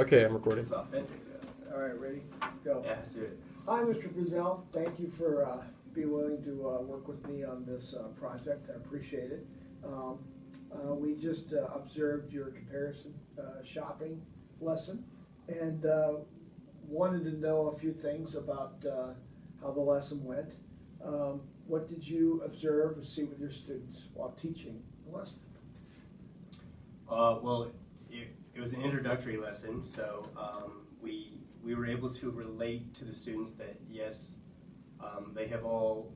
Okay, I'm recording. It's authentic though. So. All right, ready? Go. Yeah, let's do it. Hi, Mr. Frizzell. Thank you for being willing to work with me on this project. I appreciate it. We just observed your comparison shopping lesson and wanted to know a few things about how the lesson went. What did you observe or see with your students while teaching the lesson? Well, it was an introductory lesson, so we were able to relate to the students that yes, they have all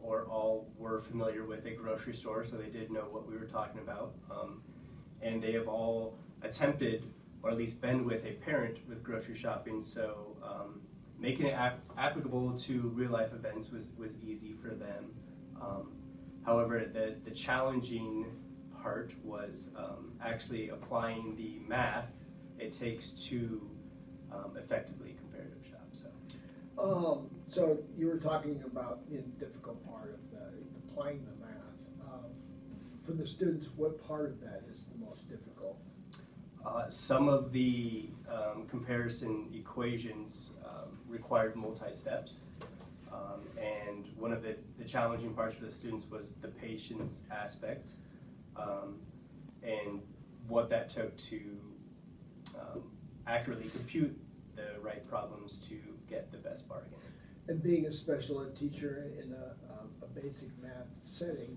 or all were familiar with a grocery store, so they did know what we were talking about, and they have all attempted or at least been with a parent with grocery shopping, so making it applicable to real life events was easy for them. However, the challenging part was actually applying the math it takes to effectively comparative shop. So you were talking about the difficult part of applying the math. For the students, what part of that is the most difficult? Some of the comparison equations required multi-steps, and one of the challenging parts for the students was the patience aspect, and what that took to accurately compute the right problems to get the best bargain. And being a special ed teacher in a basic math setting,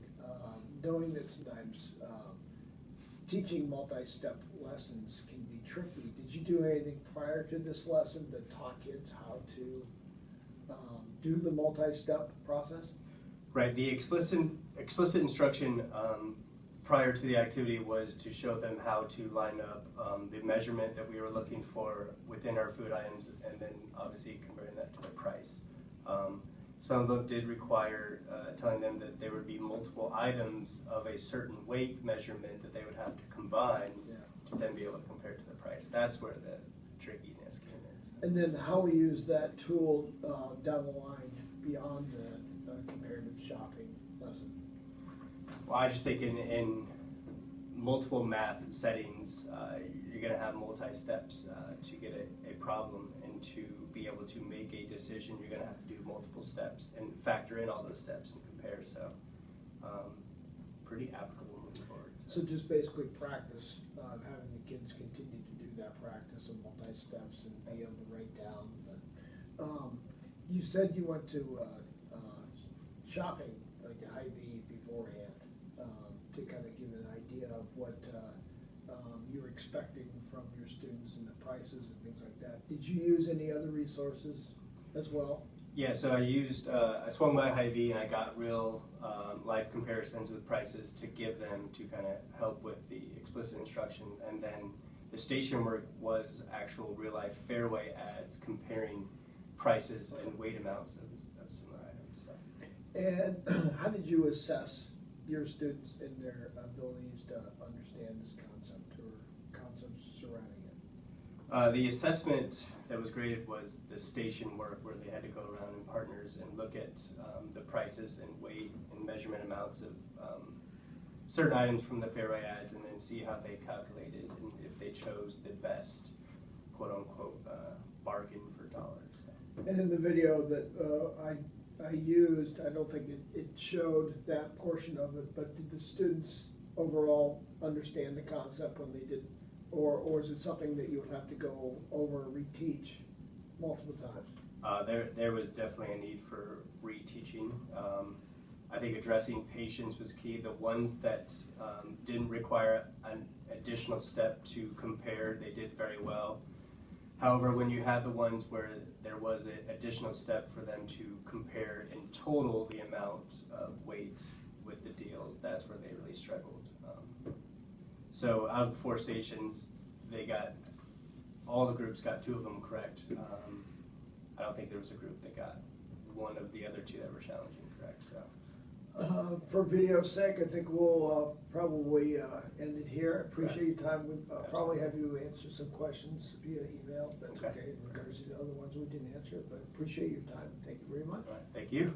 knowing that sometimes teaching multi-step lessons can be tricky. Did you do anything prior to this lesson to taught kids how to do the multi-step process? Right. The explicit instruction prior to the activity was to show them how to line up the measurement that we were looking for within our food items, and then obviously converting that to the price. Some of them did require telling them that there would be multiple items of a certain weight measurement that they would have to combine to then be able to compare to the price. That's where the trickiness came in. And then how we use that tool down the line beyond the comparative shopping lesson? Well, I just think in multiple math settings, you're going to have multi-steps to get a problem, and to be able to make a decision, you're going to have to do multiple steps and factor in all those steps and compare. So pretty applicable moving forward. So just basically practice, having the kids continue to do that practice of multi-steps and be able to write down. But you said you went to shopping, like a Hy-Vee beforehand, to kind of give an idea of what you're expecting from your students and the prices and things like that. Did you use any other resources as well? Yeah, so I swung by Hy-Vee and I got real life comparisons with prices to give them to kind of help with the explicit instruction, and then the station work was actual real life Fairway ads comparing prices and weight amounts of similar items. So. And how did you assess your students in their abilities to understand this concept or concepts surrounding it? The assessment that was graded was the station work, where they had to go around in partners and look at the prices and weight and measurement amounts of certain items from the Fairway ads, and then see how they calculated and if they chose the best quote unquote bargain for dollars. And in the video that I used, I don't think it showed that portion of it, but did the students overall understand the concept when they did, or is it something that you would have to go over and reteach multiple times? There was definitely a need for reteaching. I think addressing patience was key. The ones that didn't require an additional step to compare, they did very well. However, when you had the ones where there was an additional step for them to compare in total the amount of weight with the deals, that's where they really struggled. So out of the 4 stations, all the groups got 2 of them correct. I don't think there was a group that got one of the other 2 that were challenging correct. So. For video's sake, I think we'll probably end it here. Appreciate your time. We'll probably have you answer some questions via email, if that's okay, in regards to the other ones we didn't answer, but appreciate your time. Thank you very much. All right, thank you.